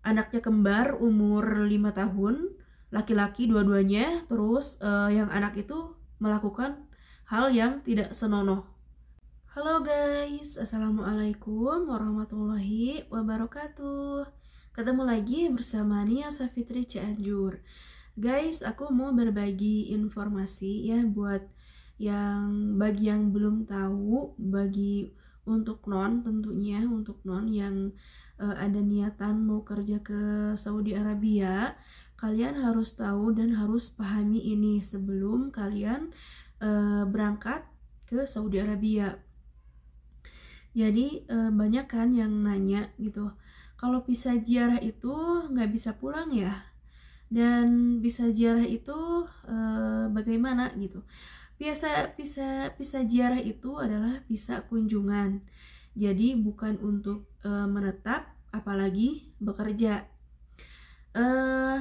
anaknya kembar umur 5 tahun, laki-laki dua-duanya. Terus yang anak itu melakukan hal yang tidak senonoh. Halo guys, assalamualaikum warahmatullahi wabarakatuh. Ketemu lagi bersama Nia Safitri Cianjur. Guys, aku mau berbagi informasi ya buat bagi yang belum tahu, untuk non tentunya, untuk non yang ada niatan mau kerja ke Saudi Arabia. Kalian harus tahu dan harus pahami ini sebelum kalian berangkat ke Saudi Arabia. Jadi banyak kan yang nanya gitu, kalau visa ziarah itu nggak bisa pulang ya, dan visa ziarah itu bagaimana gitu. Visa ziarah itu adalah visa kunjungan, jadi bukan untuk menetap apalagi bekerja.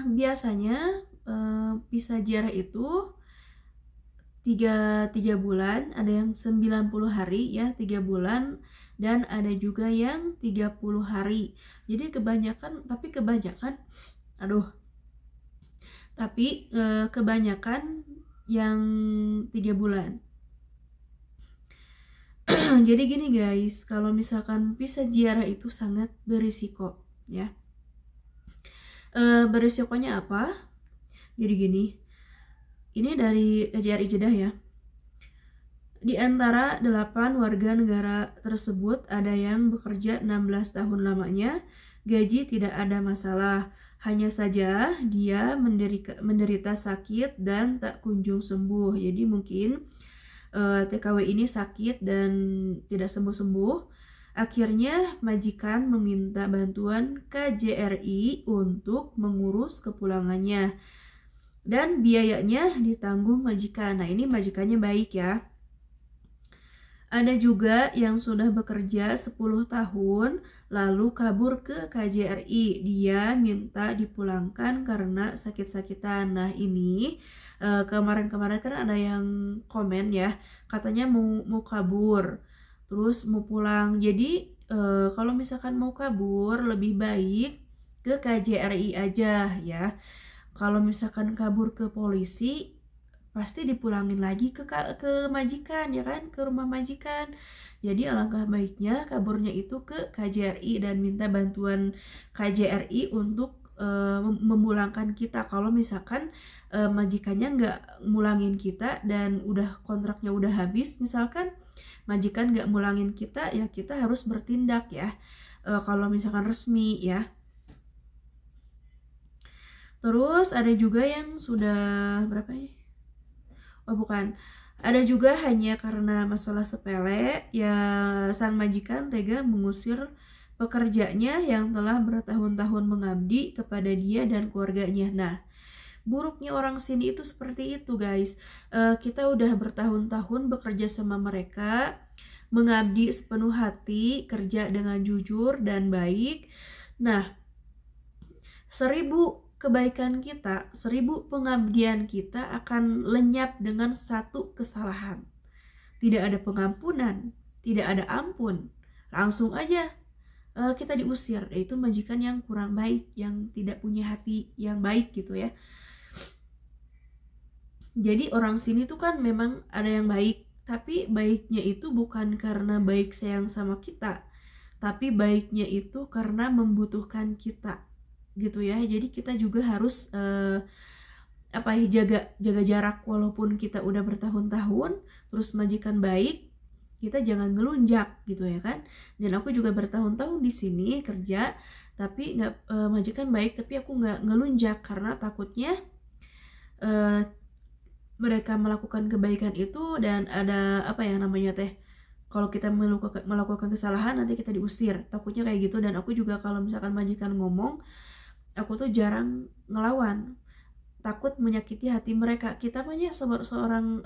Biasanya visa ziarah itu 3 bulan, ada yang 90 hari ya, 3 bulan, dan ada juga yang 30 hari. Jadi kebanyakan yang 3 bulan. Jadi gini guys, kalau misalkan visa ziarah itu sangat berisiko ya. Berisikonya apa? Jadi gini, ini dari KJRI Jeddah ya. Di antara 8 warga negara tersebut ada yang bekerja 16 tahun lamanya, gaji tidak ada masalah. Hanya saja dia menderita sakit dan tak kunjung sembuh. Jadi mungkin TKW ini sakit dan tidak sembuh-sembuh. Akhirnya majikan meminta bantuan KJRI untuk mengurus kepulangannya. Dan biayanya ditanggung majikan. Nah, ini majikannya baik ya. Ada juga yang sudah bekerja 10 tahun lalu kabur ke KJRI. Dia minta dipulangkan karena sakit-sakitan. Nah, ini kemarin-kemarin kan ada yang komen ya, katanya mau kabur, terus mau pulang. Jadi kalau misalkan mau kabur lebih baik ke KJRI aja ya. Kalau misalkan kabur ke polisi pasti dipulangin lagi ke majikan ya kan, ke rumah majikan. Jadi alangkah baiknya kaburnya itu ke KJRI dan minta bantuan KJRI untuk memulangkan kita. Kalau misalkan majikannya nggak mulangin kita dan kontraknya udah habis, misalkan majikan nggak mulangin kita, ya kita harus bertindak ya, kalau misalkan resmi ya. Terus ada juga yang sudah berapa ya? Oh bukan, ada juga hanya karena masalah sepele ya sang majikan tega mengusir pekerjanya yang telah bertahun-tahun mengabdi kepada dia dan keluarganya. Nah, buruknya orang sini itu seperti itu guys. Kita udah bertahun-tahun bekerja sama mereka, mengabdi sepenuh hati, kerja dengan jujur dan baik. Nah, 1000 kebaikan kita, 1000 pengabdian kita akan lenyap dengan 1 kesalahan. Tidak ada pengampunan, tidak ada ampun, langsung aja kita diusir. Yaitu majikan yang kurang baik, yang tidak punya hati yang baik gitu ya. Jadi orang sini tuh kan memang ada yang baik, tapi baiknya itu bukan karena baik sayang sama kita, tapi baiknya itu karena membutuhkan kita gitu ya. Jadi kita juga harus jaga jarak. Walaupun kita udah bertahun-tahun terus majikan baik, kita jangan ngelunjak gitu ya kan. Dan aku juga bertahun-tahun di sini kerja, tapi majikan baik, tapi aku nggak ngelunjak karena takutnya mereka melakukan kebaikan itu dan ada kalau kita melakukan kesalahan nanti kita diusir, takutnya kayak gitu. Dan aku juga kalau misalkan majikan ngomong, aku tuh jarang ngelawan, takut menyakiti hati mereka. Kita mah seorang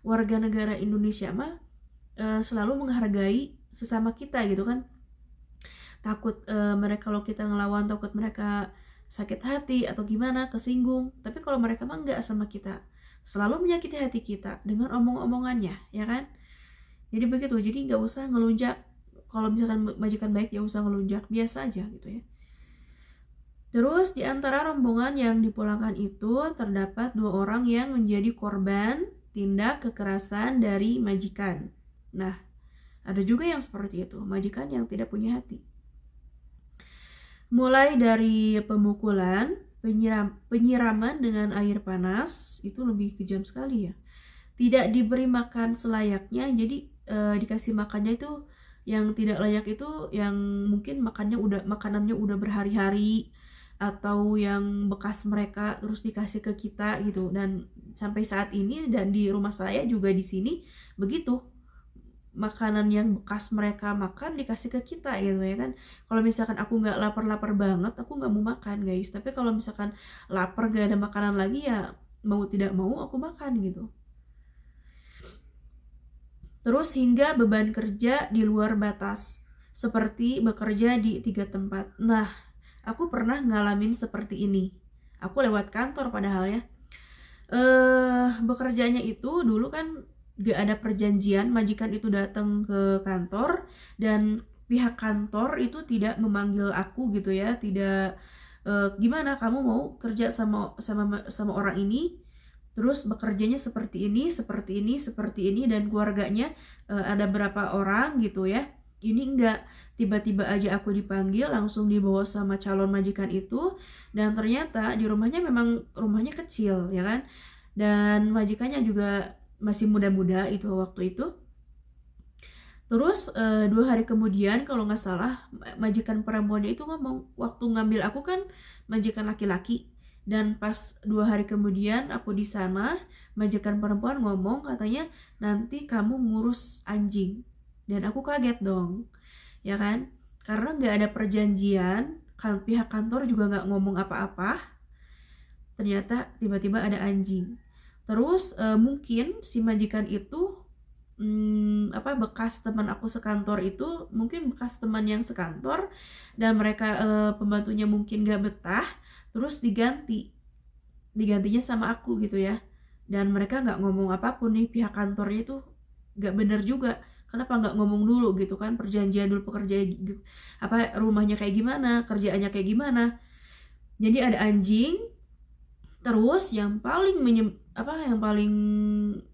warga negara Indonesia mah selalu menghargai sesama kita gitu kan. Takut mereka kalau kita ngelawan, takut mereka sakit hati atau gimana, kesinggung. Tapi kalau mereka mah enggak sama kita, selalu menyakiti hati kita dengan omong-omongannya ya kan. Jadi begitu, jadi nggak usah ngelunjak. Kalau misalkan majikan baik ya usah ngelunjak, biasa aja gitu ya. Terus di antara rombongan yang dipulangkan itu terdapat 2 orang yang menjadi korban tindak kekerasan dari majikan. Nah, ada juga yang seperti itu, majikan yang tidak punya hati. Mulai dari pemukulan, penyiraman dengan air panas, itu lebih kejam sekali ya. Tidak diberi makan selayaknya, jadi dikasih makannya itu yang tidak layak, itu yang mungkin makanannya udah berhari-hari atau yang bekas mereka terus dikasih ke kita gitu. Dan sampai saat ini dan di rumah saya juga di sini begitu, makanan yang bekas mereka makan dikasih ke kita gitu ya kan. Kalau misalkan aku nggak lapar-lapar banget, aku nggak mau makan guys, tapi kalau misalkan lapar gak ada makanan lagi, ya mau tidak mau aku makan gitu. Terus hingga beban kerja di luar batas, seperti bekerja di 3 tempat. Nah, aku pernah ngalamin seperti ini. Aku lewat kantor padahal ya. Bekerjanya itu dulu kan gak ada perjanjian, majikan itu datang ke kantor dan pihak kantor itu tidak memanggil aku gitu ya, tidak gimana kamu mau kerja sama orang ini, terus bekerjanya seperti ini, seperti ini, seperti ini, dan keluarganya ada berapa orang gitu ya. Ini enggak, tiba-tiba aja aku dipanggil, langsung dibawa sama calon majikan itu, dan ternyata di rumahnya memang rumahnya kecil ya kan, dan majikannya juga masih muda-muda itu waktu itu. Terus 2 hari kemudian kalau nggak salah, majikan perempuannya itu ngomong, waktu ngambil aku kan majikan laki-laki, dan pas 2 hari kemudian aku di sana, majikan perempuan ngomong katanya nanti kamu ngurus anjing. Dan aku kaget dong, ya kan? Karena nggak ada perjanjian, kan pihak kantor juga nggak ngomong apa-apa. Ternyata tiba-tiba ada anjing. Terus mungkin si majikan itu bekas teman aku sekantor itu, mungkin bekas teman yang sekantor, dan mereka pembantunya mungkin nggak betah, terus digantinya sama aku gitu ya. Dan mereka nggak ngomong apapun nih, pihak kantornya itu nggak bener juga. Kenapa nggak ngomong dulu gitu kan, perjanjian dulu, rumahnya kayak gimana, kerjaannya kayak gimana. Jadi ada anjing. Terus yang paling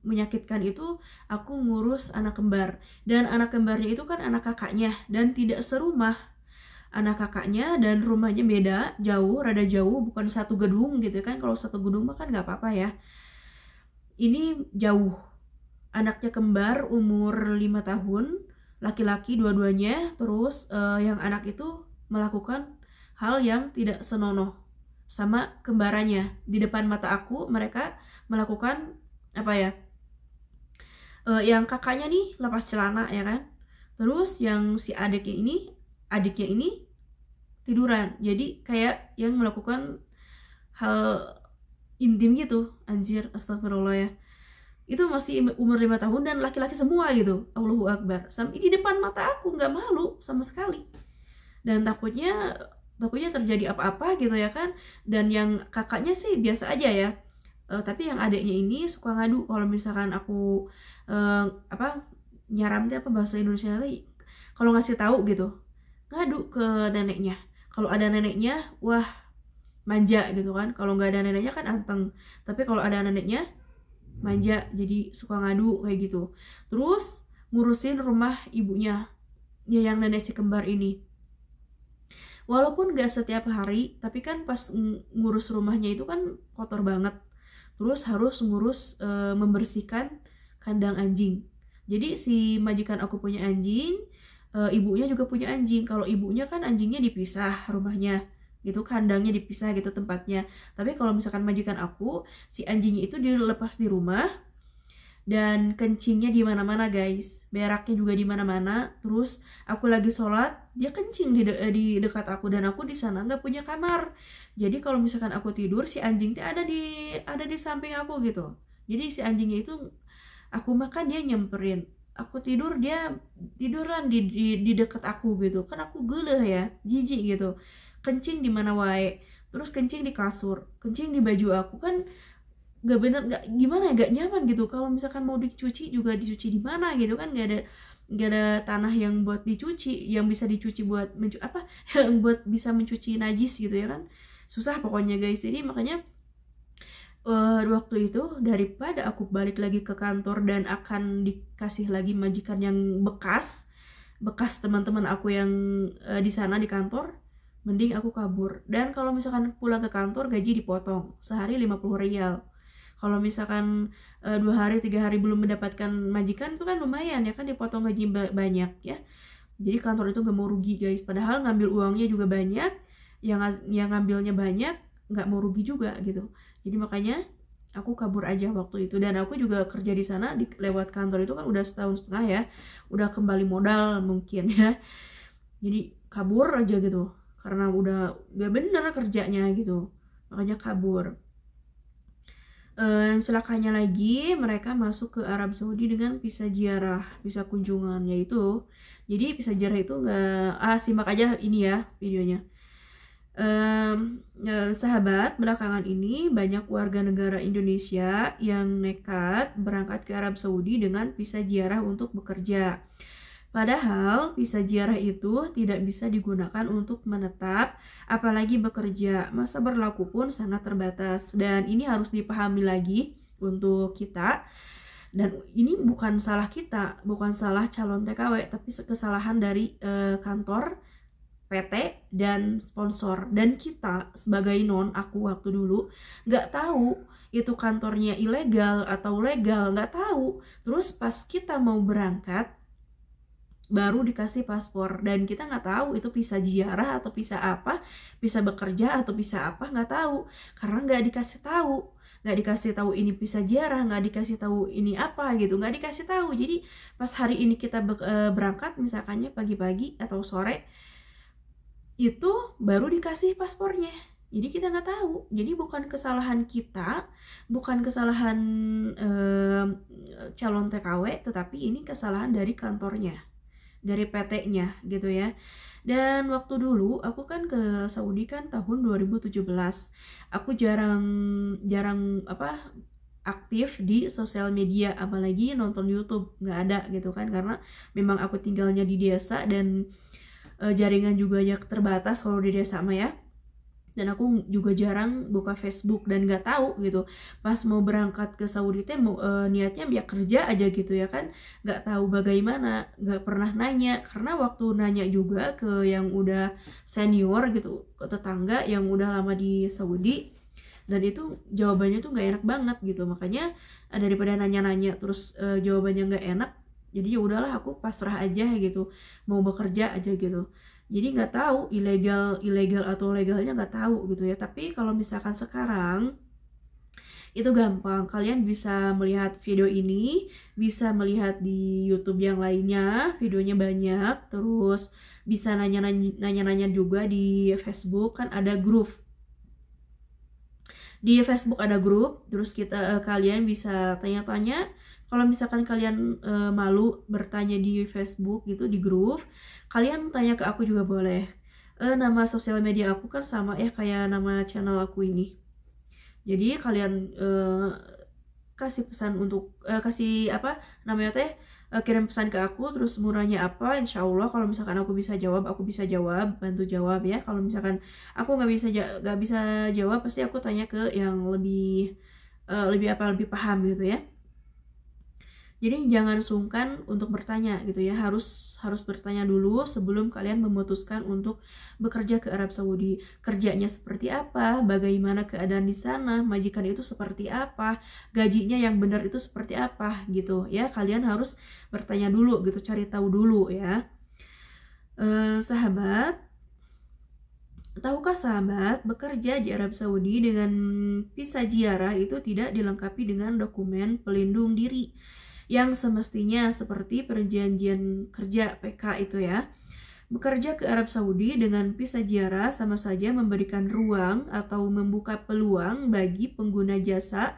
menyakitkan itu aku ngurus anak kembar, dan anak kembarnya itu kan anak kakaknya dan tidak serumah. Anak kakaknya dan rumahnya beda, rada jauh, bukan satu gedung gitu kan. Kalau satu gedung mah kan nggak apa-apa ya, ini jauh. Anaknya kembar umur 5 tahun, laki-laki dua-duanya. Terus yang anak itu melakukan hal yang tidak senonoh sama kembarannya. Di depan mata aku mereka melakukan yang kakaknya nih lepas celana ya kan. Terus yang si adiknya ini tiduran. Jadi kayak yang melakukan hal intim gitu. Anjir, astagfirullah ya. Itu masih umur 5 tahun dan laki-laki semua gitu. Allahu Akbar. Sampai di depan mata aku, nggak malu sama sekali. Dan takutnya terjadi apa-apa gitu ya kan. Dan yang kakaknya sih biasa aja ya. Tapi yang adiknya ini suka ngadu kalau misalkan aku nyaram bahasa Indonesia tadi, kalau ngasih tahu gitu, ngadu ke neneknya. Kalau ada neneknya, wah manja gitu kan. Kalau nggak ada neneknya kan anteng. Tapi kalau ada neneknya manja, jadi suka ngadu kayak gitu. Terus ngurusin rumah ibunya ya, yang nenek si kembar ini. Walaupun gak setiap hari, tapi kan pas ngurus rumahnya itu kan kotor banget. Terus harus ngurus membersihkan kandang anjing. Jadi si majikan aku punya anjing, ibunya juga punya anjing. Kalau ibunya kan anjingnya dipisah rumahnya gitu, kandangnya dipisah gitu tempatnya. Tapi kalau misalkan majikan aku, si anjingnya itu dilepas di rumah, dan kencingnya di mana-mana guys, beraknya juga di mana-mana. Terus aku lagi sholat, dia kencing di dekat aku, dan aku di sana nggak punya kamar. Jadi kalau misalkan aku tidur, si anjingnya ada di samping aku gitu. Jadi si anjingnya itu aku makan dia nyamperin, aku tidur dia tiduran di dekat aku gitu. Kan aku geleh ya, jijik gitu. Kencing di mana wae, terus kencing di kasur, kencing di baju aku, kan gak bener, gak gimana ya, gak nyaman gitu. Kalau misalkan mau dicuci juga dicuci di mana gitu kan, gak ada nggak ada tanah yang buat dicuci, yang bisa dicuci buat yang buat bisa mencuci najis gitu ya kan, susah pokoknya guys. Jadi makanya waktu itu daripada aku balik lagi ke kantor dan akan dikasih lagi majikan yang bekas teman-teman aku yang di sana di kantor, mending aku kabur. Dan kalau misalkan pulang ke kantor gaji dipotong sehari 50 rial. Kalau misalkan 2 hari 3 hari belum mendapatkan majikan itu kan lumayan ya kan, dipotong gaji banyak ya. Jadi kantor itu gak mau rugi guys, padahal ngambil uangnya juga banyak, yang ngambilnya banyak nggak mau rugi juga gitu. Jadi makanya aku kabur aja waktu itu. Dan aku juga kerja di sana lewat kantor itu kan udah setahun setengah ya, udah kembali modal mungkin ya. Jadi kabur aja gitu karena udah gak bener kerjanya gitu, makanya kabur. Celakanya lagi mereka masuk ke Arab Saudi dengan visa ziarah, visa kunjungan, yaitu jadi visa ziarah itu nggak simak aja ini ya videonya. Sahabat, belakangan ini banyak warga negara Indonesia yang nekat berangkat ke Arab Saudi dengan visa ziarah untuk bekerja. Padahal visa ziarah itu tidak bisa digunakan untuk menetap, apalagi bekerja. Masa berlaku pun sangat terbatas, dan ini harus dipahami lagi untuk kita. Dan ini bukan salah kita, bukan salah calon TKW, tapi kesalahan dari kantor, PT, dan sponsor. Dan kita sebagai aku waktu dulu nggak tahu itu kantornya ilegal atau legal, nggak tahu. Terus pas kita mau berangkat baru dikasih paspor, dan kita nggak tahu itu visa ziarah atau visa apa, visa bekerja atau visa apa, nggak tahu karena nggak dikasih tahu ini visa ziarah, nggak dikasih tahu ini apa gitu, nggak dikasih tahu. Jadi pas hari ini kita berangkat misalkannya pagi-pagi atau sore itu baru dikasih paspornya, jadi kita nggak tahu. Jadi bukan kesalahan kita, bukan kesalahan calon TKW, tetapi ini kesalahan dari kantornya, dari PT-nya gitu ya. Dan waktu dulu aku kan ke Saudi kan tahun 2017. Aku jarang aktif di sosial media, apalagi nonton YouTube, nggak ada gitu kan, karena memang aku tinggalnya di desa dan jaringan juga ya terbatas kalau di desa mah ya. Dan aku juga jarang buka Facebook dan nggak tahu gitu pas mau berangkat ke Saudi teh niatnya biar kerja aja gitu ya kan, nggak tahu bagaimana, nggak pernah nanya. Karena waktu nanya juga ke yang udah senior gitu, ke tetangga yang udah lama di Saudi, dan itu jawabannya tuh nggak enak banget gitu. Makanya daripada nanya-nanya terus jawabannya nggak enak, jadi ya udahlah aku pasrah aja gitu, mau bekerja aja gitu. Jadi nggak tahu ilegal atau legalnya nggak tahu gitu ya. Tapi kalau misalkan sekarang itu gampang, kalian bisa melihat video ini, bisa melihat di YouTube yang lainnya, videonya banyak. Terus bisa nanya-nanya juga di Facebook, kan ada grup. Di Facebook ada grup, terus kalian bisa tanya-tanya. Kalau misalkan kalian malu bertanya di Facebook gitu, di grup, kalian tanya ke aku juga boleh. Nama sosial media aku kan sama ya kayak nama channel aku ini. Jadi kalian kasih pesan untuk kasih apa namanya teh, kirim pesan ke aku, terus murahnya apa, insya Allah kalau misalkan aku bisa jawab, bantu jawab ya. Kalau misalkan aku nggak bisa jawab, pasti aku tanya ke yang lebih paham gitu ya. Jadi jangan sungkan untuk bertanya gitu ya, harus bertanya dulu sebelum kalian memutuskan untuk bekerja ke Arab Saudi. Kerjanya seperti apa, bagaimana keadaan di sana, majikan itu seperti apa, gajinya yang benar itu seperti apa gitu ya. Kalian harus bertanya dulu gitu, cari tahu dulu ya. Sahabat, tahukah sahabat, bekerja di Arab Saudi dengan visa ziarah itu tidak dilengkapi dengan dokumen pelindung diri yang semestinya seperti perjanjian kerja PK itu ya. Bekerja ke Arab Saudi dengan visa ziarah sama saja memberikan ruang atau membuka peluang bagi pengguna jasa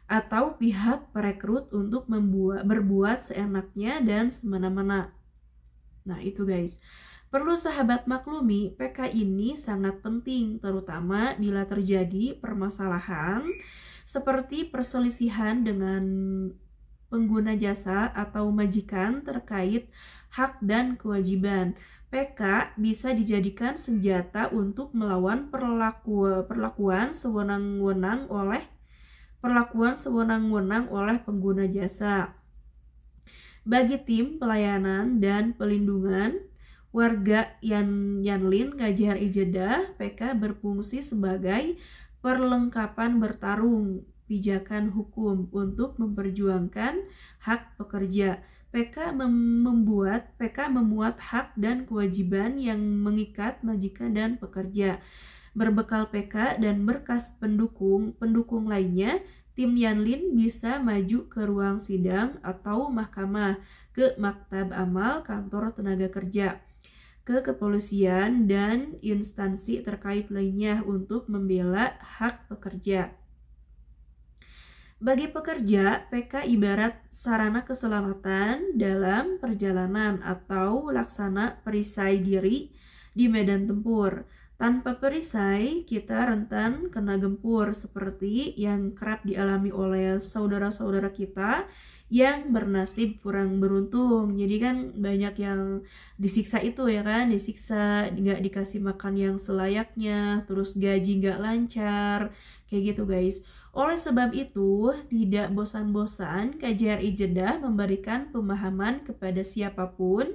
atau pihak perekrut untuk berbuat seenaknya dan semena-mena. Nah itu guys, perlu sahabat maklumi, PK ini sangat penting, terutama bila terjadi permasalahan seperti perselisihan dengan pengguna jasa atau majikan terkait hak dan kewajiban. PK bisa dijadikan senjata untuk melawan perlakuan sewenang-wenang oleh pengguna jasa. Bagi tim pelayanan dan pelindungan warga Yanlin KJRI Jeddah, PK berfungsi sebagai perlengkapan bertarung pijakan hukum untuk memperjuangkan hak pekerja. PK memuat hak dan kewajiban yang mengikat majikan dan pekerja. Berbekal PK dan berkas pendukung lainnya, tim Yanlin bisa maju ke ruang sidang atau mahkamah, ke maktab amal kantor tenaga kerja, ke kepolisian dan instansi terkait lainnya untuk membela hak pekerja. Bagi pekerja, PK ibarat sarana keselamatan dalam perjalanan atau laksana perisai diri di medan tempur. Tanpa perisai, kita rentan kena gempur seperti yang kerap dialami oleh saudara-saudara kita yang bernasib kurang beruntung. Jadi kan banyak yang disiksa itu ya kan, disiksa, nggak dikasih makan yang selayaknya, terus gaji nggak lancar, kayak gitu guys. Oleh sebab itu, tidak bosan-bosan KJRI Jeddah memberikan pemahaman kepada siapapun,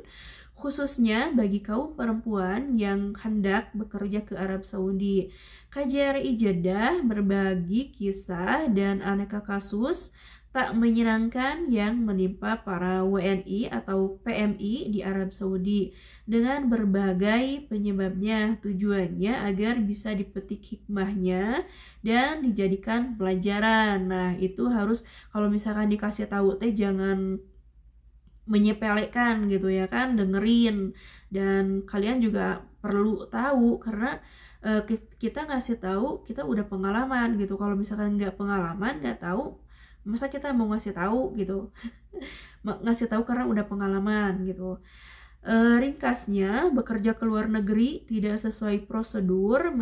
khususnya bagi kaum perempuan yang hendak bekerja ke Arab Saudi. KJRI Jeddah berbagi kisah dan aneka kasus tak menyenangkan yang menimpa para WNI atau PMI di Arab Saudi dengan berbagai penyebabnya. Tujuannya agar bisa dipetik hikmahnya dan dijadikan pelajaran. Nah, itu harus kalau misalkan dikasih tahu teh jangan menyepelekan gitu ya kan, dengerin. Dan kalian juga perlu tahu karena kita ngasih tahu kita udah pengalaman gitu. Kalau misalkan nggak pengalaman, nggak tahu, masa kita mau ngasih tahu gitu. Ngasih tahu karena udah pengalaman gitu. Ringkasnya, bekerja ke luar negeri tidak sesuai prosedur,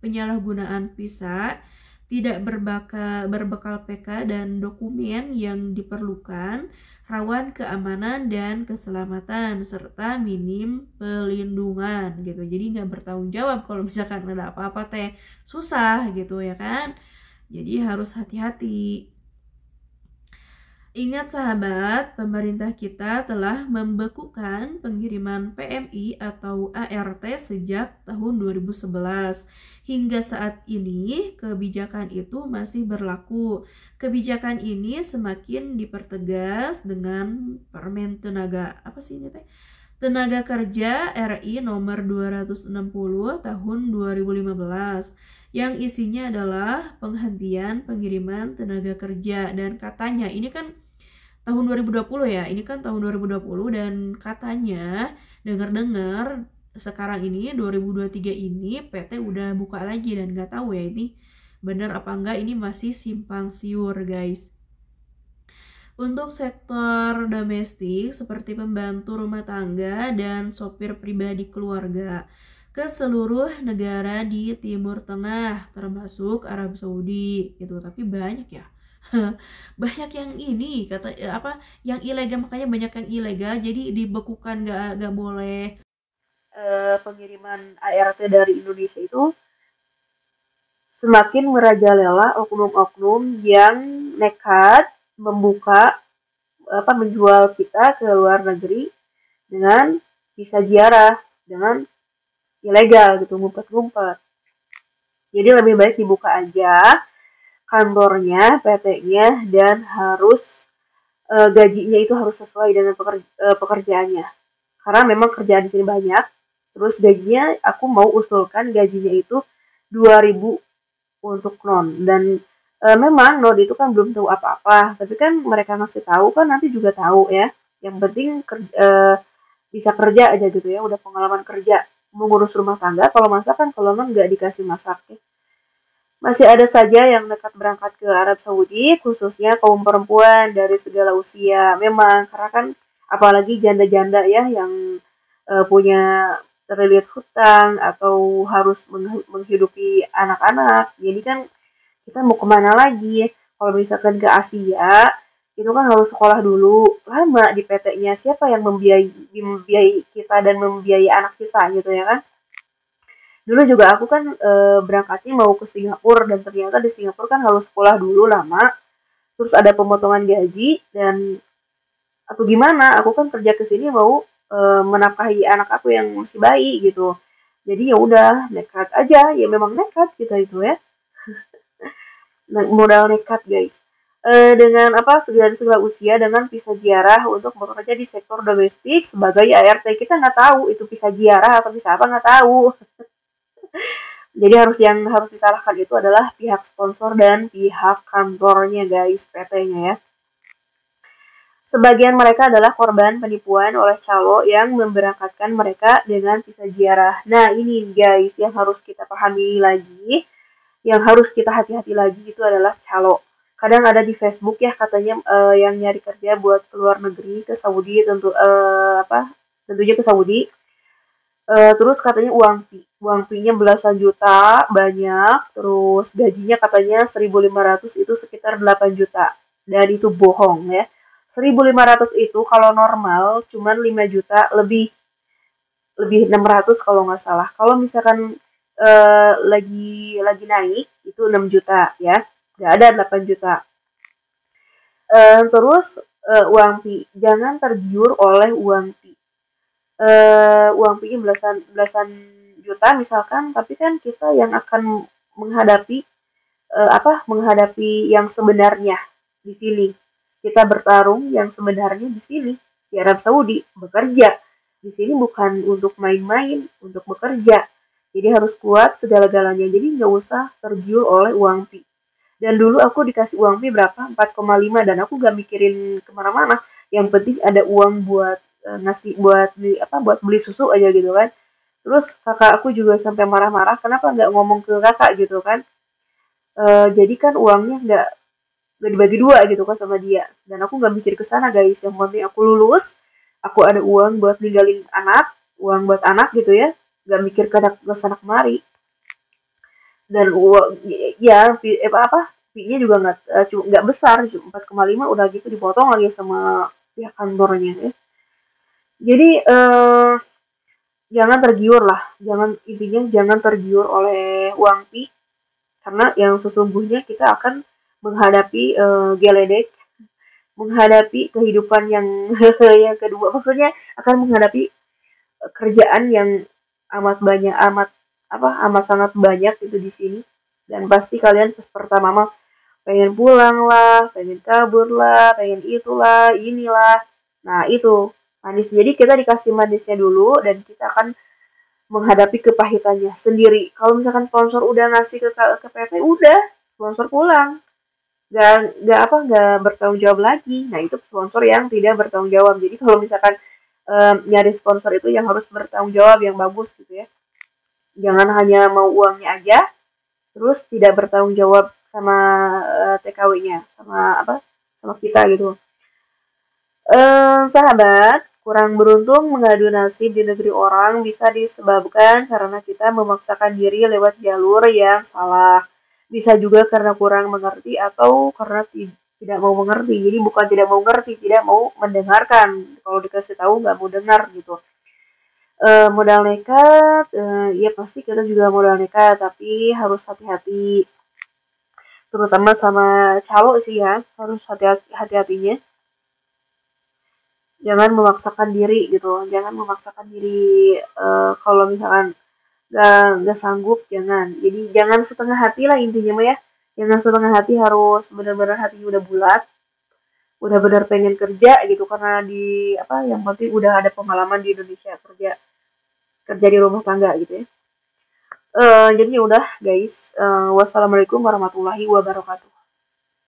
penyalahgunaan visa, tidak berbekal PK dan dokumen yang diperlukan, rawan keamanan dan keselamatan, serta minim pelindungan gitu. Jadi nggak bertanggung jawab kalau misalkan ada apa-apa teh susah gitu ya kan. Jadi harus hati-hati. Ingat sahabat, pemerintah kita telah membekukan pengiriman PMI atau ART sejak tahun 2011. Hingga saat ini, kebijakan itu masih berlaku. Kebijakan ini semakin dipertegas dengan Permen Tenaga Kerja RI nomor 260 tahun 2015 yang isinya adalah penghentian pengiriman tenaga kerja. Dan katanya ini kan tahun 2020 ya, ini kan tahun 2020 dan katanya dengar-dengar sekarang ini 2023 ini PT udah buka lagi dan nggak tahu ya ini benar apa enggak, ini masih simpang siur guys. Untuk sektor domestik seperti pembantu rumah tangga dan sopir pribadi keluarga ke seluruh negara di Timur Tengah termasuk Arab Saudi gitu. Tapi banyak ya. Banyak yang ini yang ilegal, makanya banyak yang ilegal jadi dibekukan, nggak boleh. Pengiriman ART dari Indonesia itu semakin merajalela oknum-oknum yang nekat menjual kita ke luar negeri dengan visa ziarah dengan ilegal gitu, ngumpet-ngumpet. Jadi lebih baik dibuka aja kantornya, PT-nya, dan harus gajinya itu harus sesuai dengan pekerjaannya. Karena memang kerjaan di sini banyak. Terus gajinya aku mau usulkan gajinya itu 2.000 untuk non. Dan memang non itu kan belum tahu apa-apa, tapi kan mereka ngasih tahu kan nanti juga tahu ya. Yang penting bisa kerja aja gitu ya, udah pengalaman kerja. Mengurus rumah tangga, kalau masak kan kalau non nggak dikasih masak ya. Masih ada saja yang nekat berangkat ke Arab Saudi, khususnya kaum perempuan dari segala usia. Memang, karena kan apalagi janda-janda ya yang punya terlilit hutang atau harus menghidupi anak-anak. Jadi kan kita mau kemana lagi? Kalau misalkan ke Asia, itu kan harus sekolah dulu, lama di PT-nya, siapa yang membiayai kita dan membiayai anak kita gitu ya kan. Dulu juga aku kan berangkatnya mau ke Singapura dan ternyata di Singapura kan harus sekolah dulu lama, terus ada pemotongan gaji dan atau gimana, aku kan kerja ke sini mau menafkahi anak aku yang masih bayi gitu. Jadi ya udah nekat aja, ya memang nekat kita itu ya. Modal nekat guys. Dengan apa segala usia dengan visa ziarah untuk bekerja di sektor domestik sebagai ART, kita nggak tahu itu visa ziarah atau visa apa nggak tahu. Jadi harus disalahkan itu adalah pihak sponsor dan pihak kantornya guys, PT-nya ya. Sebagian mereka adalah korban penipuan oleh calo yang memberangkatkan mereka dengan visa ziarah. Nah ini guys yang harus kita pahami lagi, yang harus kita hati-hati lagi itu adalah calo. Kadang ada di Facebook ya katanya yang nyari kerja buat keluar negeri ke Saudi tentunya ke Saudi. Terus katanya uang fee-nya belasan juta banyak, terus gajinya katanya 1.500 itu sekitar 8 juta. Dan itu bohong ya. 1.500 itu kalau normal cuman 5 juta lebih lebih 600 kalau nggak salah. Kalau misalkan lagi naik itu 6 juta ya. Nggak ada 8 juta. Terus uang fee, jangan tergiur oleh uang fee. Uang fee belasan belasan juta misalkan, tapi kan kita yang akan menghadapi menghadapi yang sebenarnya di sini. Kita bertarung yang sebenarnya di sini di Arab Saudi bekerja. Di sini bukan untuk main-main, untuk bekerja. Jadi harus kuat segala-galanya. Jadi nggak usah tergiur oleh uang fee. Dan dulu aku dikasih uang fee berapa? 4,5 dan aku gak mikirin kemana-mana. Yang penting ada uang buat ngasih buat beli susu aja gitu kan. Terus kakak aku juga sampai marah-marah, kenapa nggak ngomong ke kakak gitu kan? Jadi kan uangnya nggak dibagi dua gitu kan sama dia. Dan aku nggak mikir ke sana guys. Yang penting aku lulus, aku ada uang buat ninggalin anak, uang buat anak gitu ya. Nggak mikir ke sana kemari. Dan uang ya fee-nya juga nggak besar, 4,5 udah gitu dipotong lagi sama pihak kantornya ya. Jadi jangan tergiur lah, intinya jangan tergiur oleh uang fee karena yang sesungguhnya kita akan menghadapi geledek, menghadapi kehidupan yang yang kedua, maksudnya akan menghadapi kerjaan yang amat sangat banyak itu di sini. Dan pasti kalian pas pertama mah pengen pulang lah, pengen kabur lah, pengen itulah, inilah. Nah itu manis. Jadi kita dikasih manisnya dulu dan kita akan menghadapi kepahitannya sendiri. Kalau misalkan sponsor udah ngasih ke PT, udah sponsor pulang. Nggak bertanggung jawab lagi. Nah itu sponsor yang tidak bertanggung jawab. Jadi kalau misalkan nyari sponsor itu yang harus bertanggung jawab yang bagus gitu ya. Jangan hanya mau uangnya aja, terus tidak bertanggung jawab sama TKW-nya, sama kita gitu. Sahabat, kurang beruntung mengadu nasib di negeri orang bisa disebabkan karena kita memaksakan diri lewat jalur yang salah. Bisa juga karena kurang mengerti atau karena tidak mau mengerti. Jadi bukan tidak mau mengerti, tidak mau mendengarkan. Kalau dikasih tahu nggak mau dengar gitu. Modal nekat, ya pasti kita juga modal nekat, tapi harus hati-hati. Terutama sama calo sih ya, harus hati-hatinya. Jangan memaksakan diri gitu, jangan memaksakan diri kalau misalkan nggak sanggup, jangan. Jadi jangan setengah hati lah intinya mah ya. Jangan setengah hati, harus benar-benar hatinya udah bulat, udah benar pengen kerja gitu karena yang penting udah ada pengalaman di Indonesia kerja kerja di rumah tangga gitu ya. Jadi ya udah guys, wassalamualaikum warahmatullahi wabarakatuh.